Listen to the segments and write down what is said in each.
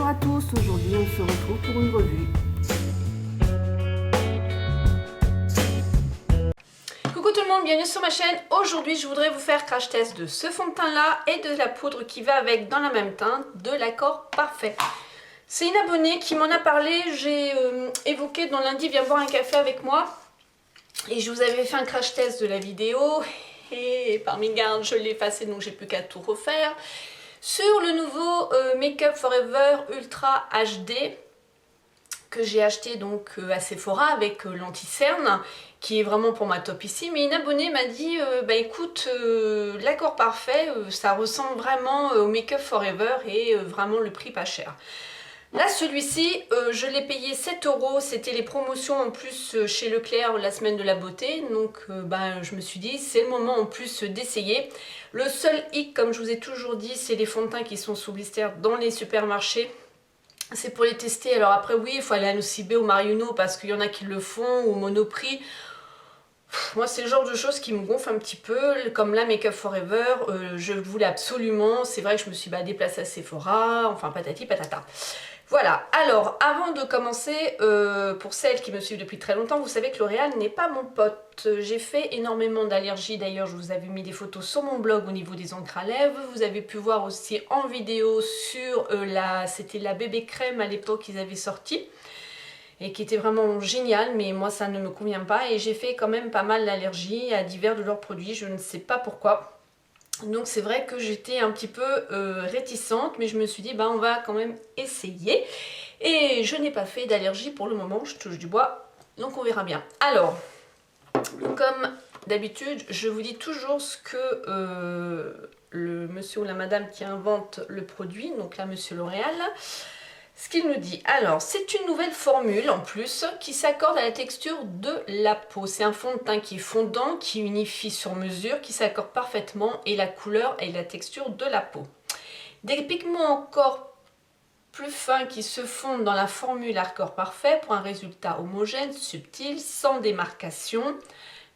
à tous, aujourd'hui on se retrouve pour une revue. Coucou tout le monde, bienvenue sur ma chaîne. Aujourd'hui je voudrais vous faire crash test de ce fond de teint là et de la poudre qui va avec dans la même teinte de l'Accord Parfait. C'est une abonnée qui m'en a parlé, j'ai évoqué dans lundi viens boire un café avec moi et je vous avais fait un crash test de la vidéo et par mégarde je l'ai effacé donc j'ai plus qu'à tout refaire. Sur le nouveau Make Up Forever Ultra HD que j'ai acheté donc à Sephora avec l'anti-cerne qui est vraiment pour ma top ici, mais une abonnée m'a dit bah écoute l'Accord Parfait ça ressemble vraiment au Make Up Forever et vraiment le prix pas cher. Là celui-ci je l'ai payé 7 €, c'était les promotions en plus chez Leclerc la semaine de la beauté, donc bah, je me suis dit c'est le moment en plus d'essayer. Le seul hic comme je vous ai toujours dit c'est les fonds de teint qui sont sous blister dans les supermarchés. C'est pour les tester, alors après oui il faut aller à Nocibé ou Marionneau parce qu'il y en a qui le font ou Monoprix. Moi c'est le genre de choses qui me gonfle un petit peu, comme la Make Up Forever, je voulais absolument, c'est vrai que je me suis déplacée à Sephora, enfin patati patata. Voilà, alors avant de commencer, pour celles qui me suivent depuis très longtemps, vous savez que L'Oréal n'est pas mon pote. J'ai fait énormément d'allergies, d'ailleurs je vous avais mis des photos sur mon blog au niveau des encres à lèvres. Vous avez pu voir aussi en vidéo sur c'était la bébé crème à l'époque qu'ils avaient sorti. Et qui était vraiment génial, mais moi ça ne me convient pas. Et j'ai fait quand même pas mal d'allergies à divers de leurs produits, je ne sais pas pourquoi. Donc c'est vrai que j'étais un petit peu réticente, mais je me suis dit bah on va quand même essayer. Et je n'ai pas fait d'allergie pour le moment, je touche du bois, donc on verra bien. Alors, comme d'habitude, je vous dis toujours ce que le monsieur ou la madame qui invente le produit, donc là monsieur L'Oréal, ce qu'il nous dit. Alors, c'est une nouvelle formule en plus qui s'accorde à la texture de la peau. C'est un fond de teint qui est fondant, qui unifie sur mesure, qui s'accorde parfaitement et la couleur et la texture de la peau. Des pigments encore plus fins qui se fondent dans la formule Accord Parfait pour un résultat homogène, subtil, sans démarcation.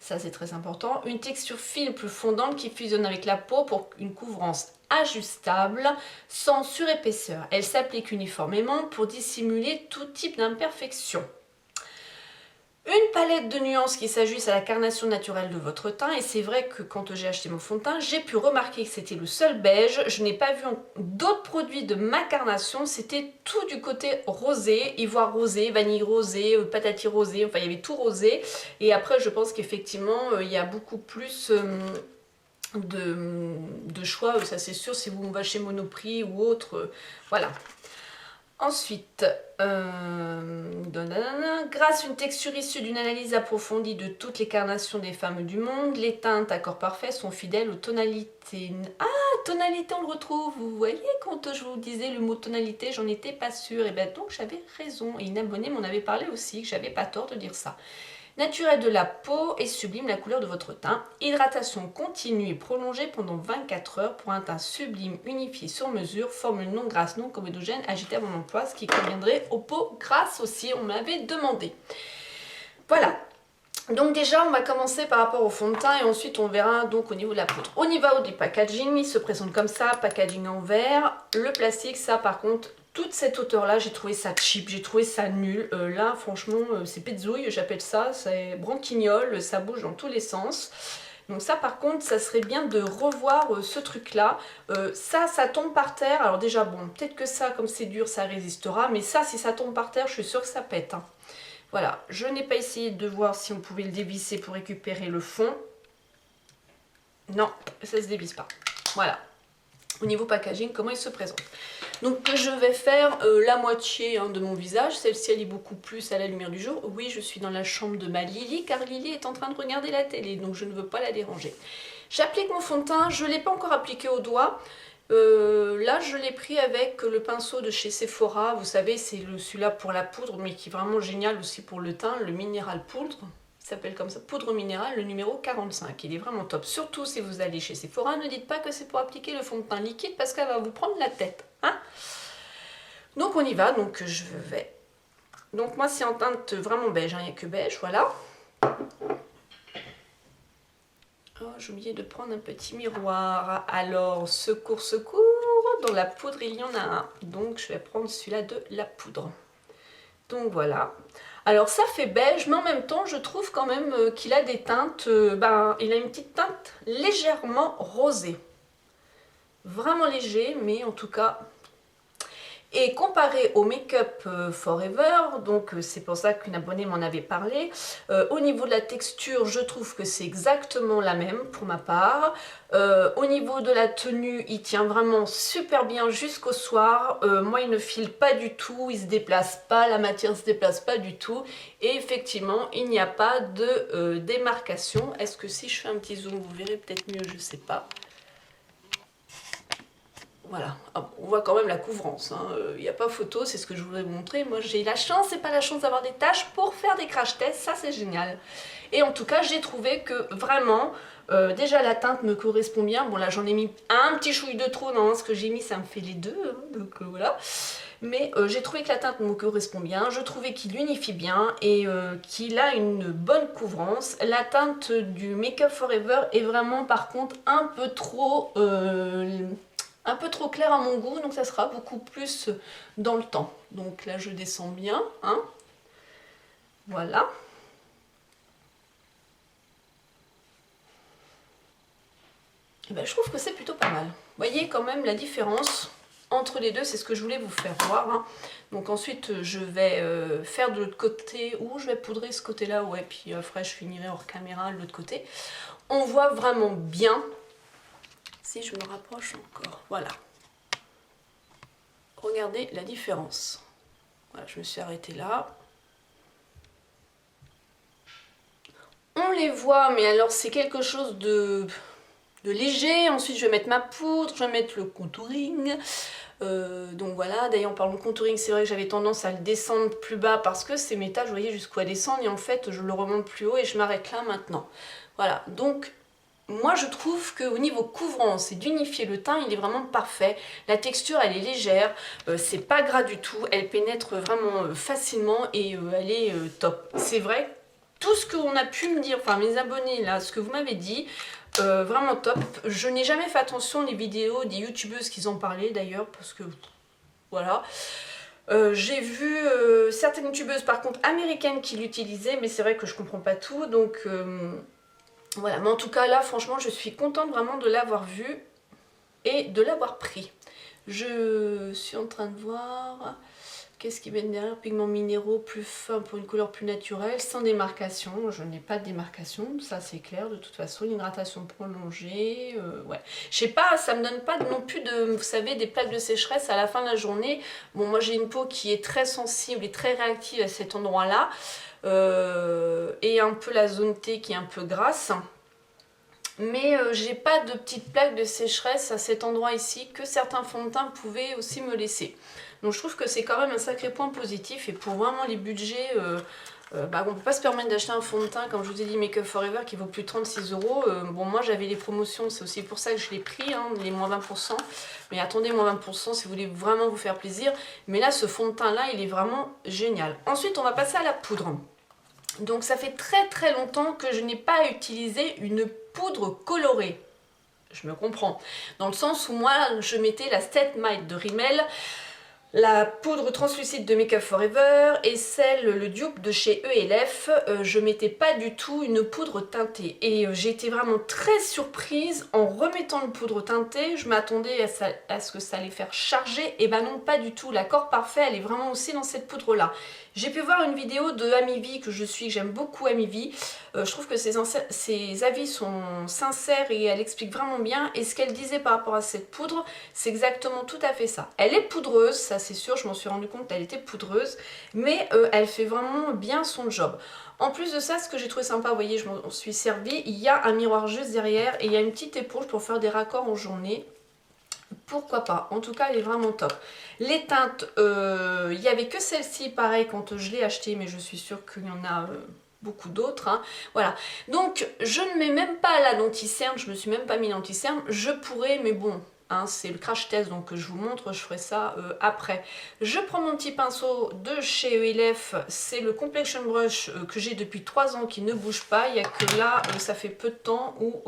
Ça c'est très important. Une texture fine plus fondante qui fusionne avec la peau pour une couvrance ajustable sans surépaisseur. Elle s'applique uniformément pour dissimuler tout type d'imperfection. Une palette de nuances qui s'ajuste à la carnation naturelle de votre teint, et c'est vrai que quand j'ai acheté mon fond de teint, j'ai pu remarquer que c'était le seul beige. Je n'ai pas vu d'autres produits de ma carnation, c'était tout du côté rosé, ivoire rosé, vanille rosé, patati rosé, enfin il y avait tout rosé. Et après je pense qu'effectivement il y a beaucoup plus de choix, ça c'est sûr, si on va chez Monoprix ou autre, voilà. Ensuite, grâce à une texture issue d'une analyse approfondie de toutes les carnations des femmes du monde, les teintes Accord Parfait sont fidèles aux tonalités. Ah, tonalité on le retrouve, vous voyez quand je vous disais le mot tonalité, j'en étais pas sûre, et bien donc j'avais raison, et une abonnée m'en avait parlé aussi, que j'avais pas tort de dire ça. Naturel de la peau et sublime la couleur de votre teint. Hydratation continue et prolongée pendant 24 heures pour un teint sublime, unifié sur mesure, formule non grasse, non comédogène, agité à mon emploi, ce qui conviendrait aux peaux grasses aussi, on m'avait demandé. Voilà. Donc déjà on va commencer par rapport au fond de teint et ensuite on verra donc au niveau de la poudre. Au niveau du packaging, il se présente comme ça, packaging en verre. Le plastique, ça par contre, toute cette hauteur là, j'ai trouvé ça cheap, j'ai trouvé ça nul. Là franchement c'est pétzouille, j'appelle ça, c'est branquignol, ça bouge dans tous les sens. Donc ça par contre, ça serait bien de revoir ce truc là. Ça tombe par terre, alors déjà bon, peut-être que ça comme c'est dur ça résistera, mais ça si ça tombe par terre je suis sûre que ça pète. Hein. Voilà, je n'ai pas essayé de voir si on pouvait le dévisser pour récupérer le fond. Non, ça ne se dévisse pas. Voilà. Au niveau packaging, comment il se présente. Donc je vais faire la moitié de mon visage. Celle-ci, elle est beaucoup plus à la lumière du jour. Oui, je suis dans la chambre de ma Lily, car Lily est en train de regarder la télé, donc je ne veux pas la déranger. J'applique mon fond de teint, je ne l'ai pas encore appliqué au doigt. Là je l'ai pris avec le pinceau de chez Sephora, vous savez c'est celui-là pour la poudre mais qui est vraiment génial aussi pour le teint, le minéral poudre, il s'appelle comme ça, poudre minérale, le numéro 45, il est vraiment top, surtout si vous allez chez Sephora, ne dites pas que c'est pour appliquer le fond de teint liquide parce qu'elle va vous prendre la tête, hein. Donc on y va, donc je vais, donc moi c'est en teinte vraiment beige, hein, il n'y a que beige, voilà. Oh, j'ai oublié de prendre un petit miroir. Alors, secours, secours. dans la poudre il y en a un. Donc je vais prendre celui-là de la poudre. Donc voilà. Alors ça fait beige, mais en même temps je trouve quand même qu'il a des teintes, il a une petite teinte légèrement rosée. Vraiment léger, mais en tout cas... Et comparé au Make-up Forever, donc c'est pour ça qu'une abonnée m'en avait parlé, au niveau de la texture, je trouve que c'est exactement la même pour ma part. Au niveau de la tenue, il tient vraiment super bien jusqu'au soir. Moi, il ne file pas du tout, il ne se déplace pas, la matière ne se déplace pas du tout. Et effectivement, il n'y a pas de démarcation. Est-ce que si je fais un petit zoom, vous verrez peut-être mieux, je ne sais pas. Voilà, on voit quand même la couvrance, il n'y a pas photo, c'est ce que je voulais vous montrer. Moi j'ai la chance et pas la chance d'avoir des tâches pour faire des crash tests, ça c'est génial. Et en tout cas j'ai trouvé que vraiment, déjà la teinte me correspond bien. Bon là j'en ai mis un petit chouille de trop, non, ce que j'ai mis ça me fait les deux, donc voilà. Mais j'ai trouvé que la teinte me correspond bien, je trouvais qu'il unifie bien et qu'il a une bonne couvrance. La teinte du Make Up Forever est vraiment par contre un peu trop clair à mon goût, donc ça sera beaucoup plus dans le temps. Donc là je descends bien, hein. Voilà. Et ben, je trouve que c'est plutôt pas mal. Vous voyez quand même la différence entre les deux, c'est ce que je voulais vous faire voir, hein. Donc ensuite je vais faire de l'autre côté, ou je vais poudrer ce côté là, ouais, puis après je finirai hors caméra de l'autre côté. On voit vraiment bien, si je me rapproche encore, voilà. Regardez la différence. Voilà, je me suis arrêtée là. On les voit, mais alors c'est quelque chose de léger. Ensuite, je vais mettre ma poudre, je vais mettre le contouring. Donc voilà, d'ailleurs en parlant de contouring, c'est vrai que j'avais tendance à le descendre plus bas parce que c'est mes taches, vous voyez, jusqu'où à descendre. Et en fait, je le remonte plus haut et je m'arrête là maintenant. Voilà, donc... Moi je trouve qu'au niveau couvrance et d'unifier le teint, il est vraiment parfait. La texture elle est légère, c'est pas gras du tout, elle pénètre vraiment facilement et elle est top. C'est vrai, tout ce qu'on a pu me dire, enfin mes abonnés là, ce que vous m'avez dit, vraiment top. Je n'ai jamais fait attention les vidéos des youtubeuses qui en parlaient d'ailleurs, parce que voilà. J'ai vu certaines youtubeuses par contre américaines qui l'utilisaient, mais c'est vrai que je comprends pas tout, donc... Voilà, mais en tout cas là franchement je suis contente vraiment de l'avoir vu et de l'avoir pris. Je suis en train de voir qu'est-ce qui vient derrière, pigments minéraux plus fins pour une couleur plus naturelle, sans démarcation. Je n'ai pas de démarcation, ça c'est clair de toute façon, l'hydratation prolongée, ouais. Je sais pas, ça me donne pas non plus de, vous savez, des plaques de sécheresse à la fin de la journée. Bon moi j'ai une peau qui est très sensible et très réactive à cet endroit là. Et un peu la zone T qui est un peu grasse, mais j'ai pas de petites plaques de sécheresse à cet endroit ici que certains fonds de teint pouvaient aussi me laisser. Donc je trouve que c'est quand même un sacré point positif, et pour vraiment les budgets, on peut pas se permettre d'acheter un fond de teint comme je vous ai dit Make Up Forever qui vaut plus de 36 €. Bon moi j'avais les promotions, c'est aussi pour ça que je l'ai pris, hein, les moins 20%, mais attendez, moins 20% si vous voulez vraiment vous faire plaisir. Mais là ce fond de teint là il est vraiment génial. Ensuite on va passer à la poudre. Donc ça fait très longtemps que je n'ai pas utilisé une poudre colorée. Je me comprends. Dans le sens où moi je mettais la State Matte de Rimmel, la poudre translucide de Make Up Forever et le dupe de chez ELF. Je mettais pas du tout une poudre teintée. Et j'ai été vraiment très surprise en remettant une poudre teintée. Je m'attendais à ce que ça allait faire charger. Et ben non, pas du tout. L'accord parfait, elle est vraiment aussi dans cette poudre là. J'ai pu voir une vidéo de Amivi que j'aime beaucoup Amivi. Je trouve que ses avis sont sincères et elle explique vraiment bien. Et ce qu'elle disait par rapport à cette poudre, c'est exactement tout à fait ça. Elle est poudreuse, ça c'est sûr, je m'en suis rendu compte, elle était poudreuse, mais elle fait vraiment bien son job. En plus de ça, ce que j'ai trouvé sympa, vous voyez, je m'en suis servi, il y a un miroir juste derrière et il y a une petite éponge pour faire des raccords en journée. Pourquoi pas, en tout cas elle est vraiment top. Les teintes, il n'y avait que celle-ci pareil quand je l'ai achetée, mais je suis sûre qu'il y en a beaucoup d'autres, hein. Voilà, donc je ne mets même pas la denti-cerne, je me suis même pas mis l'anti-cerne, je pourrais, mais bon, hein, c'est le crash test donc je vous montre, je ferai ça après. Je prends mon petit pinceau de chez ELF, c'est le Complexion Brush que j'ai depuis 3 ans qui ne bouge pas, il n'y a que là, ça fait peu de temps où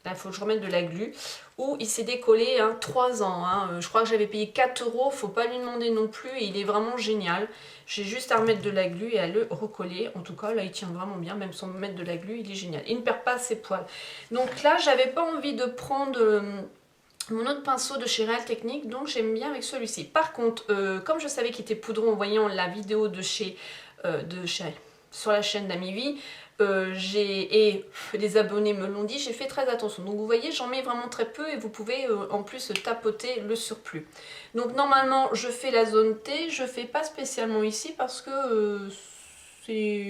il faut que je remette de la glu, où il s'est décollé 3 ans. Je crois que j'avais payé 4 €, faut pas lui demander non plus, et il est vraiment génial. J'ai juste à remettre de la glu et à le recoller. En tout cas, là, il tient vraiment bien, même sans mettre de la glu, il est génial. Il ne perd pas ses poils. Donc là, j'avais pas envie de prendre mon autre pinceau de chez Real Techniques, donc j'aime bien avec celui-ci. Par contre, comme je savais qu'il était poudreux en voyant la vidéo sur la chaîne d'Amivi, et les abonnés me l'ont dit, j'ai fait très attention. Donc vous voyez, j'en mets vraiment très peu et vous pouvez en plus tapoter le surplus. Donc normalement, je fais la zone T, je fais pas spécialement ici parce que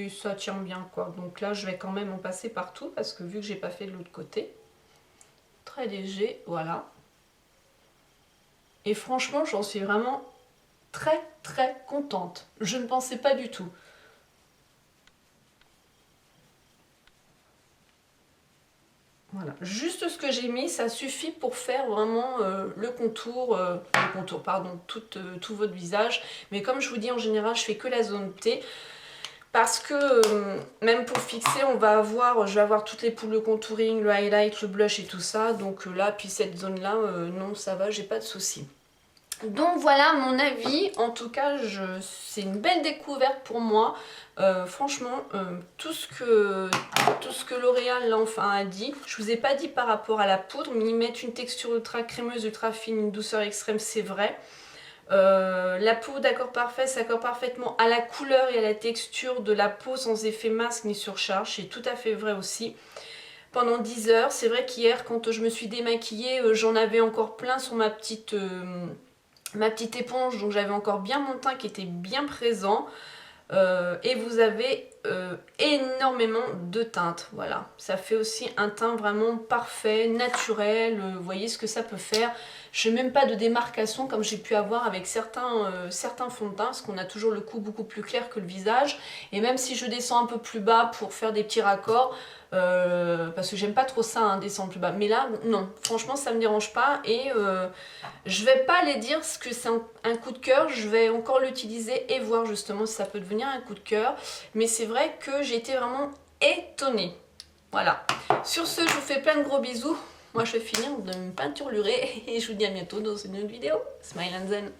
ça tient bien quoi. Donc là, je vais quand même en passer partout parce que vu que j'ai pas fait de l'autre côté, très léger, voilà. Et franchement, j'en suis vraiment très très contente. Je ne pensais pas du tout. Voilà, juste ce que j'ai mis, ça suffit pour faire vraiment le contour, pardon, tout votre visage. Mais comme je vous dis, en général, je fais que la zone T. Parce que même pour fixer, je vais avoir toutes les poules de contouring, le highlight, le blush et tout ça. Donc là, puis cette zone-là, non, ça va, j'ai pas de soucis. Donc voilà mon avis, en tout cas c'est une belle découverte pour moi. Franchement, tout ce que L'Oréal a dit, je vous ai pas dit par rapport à la poudre, mais ils mettent une texture ultra crémeuse, ultra fine, une douceur extrême, c'est vrai. La poudre d'accord parfait s'accorde parfaitement à la couleur et à la texture de la peau sans effet masque ni surcharge, c'est tout à fait vrai aussi. Pendant 10 heures, c'est vrai qu'hier quand je me suis démaquillée, j'en avais encore plein sur ma petite éponge, donc j'avais encore bien mon teint qui était bien présent. Et vous avez énormément de teintes, voilà, ça fait aussi un teint vraiment parfait, naturel, vous voyez ce que ça peut faire. Je n'ai même pas de démarcation comme j'ai pu avoir avec certains fonds de teint, parce qu'on a toujours le cou beaucoup plus clair que le visage, et même si je descends un peu plus bas pour faire des petits raccords, parce que j'aime pas trop ça, descendre plus bas, mais là non, franchement ça me dérange pas, et je vais pas aller dire ce que c'est un coup de cœur, je vais encore l'utiliser et voir justement si ça peut devenir un coup de cœur, mais c'est vrai que j'ai été vraiment étonnée. Voilà, sur ce je vous fais plein de gros bisous, moi je vais finir de me peinturer et je vous dis à bientôt dans une autre vidéo. Smile and Zen.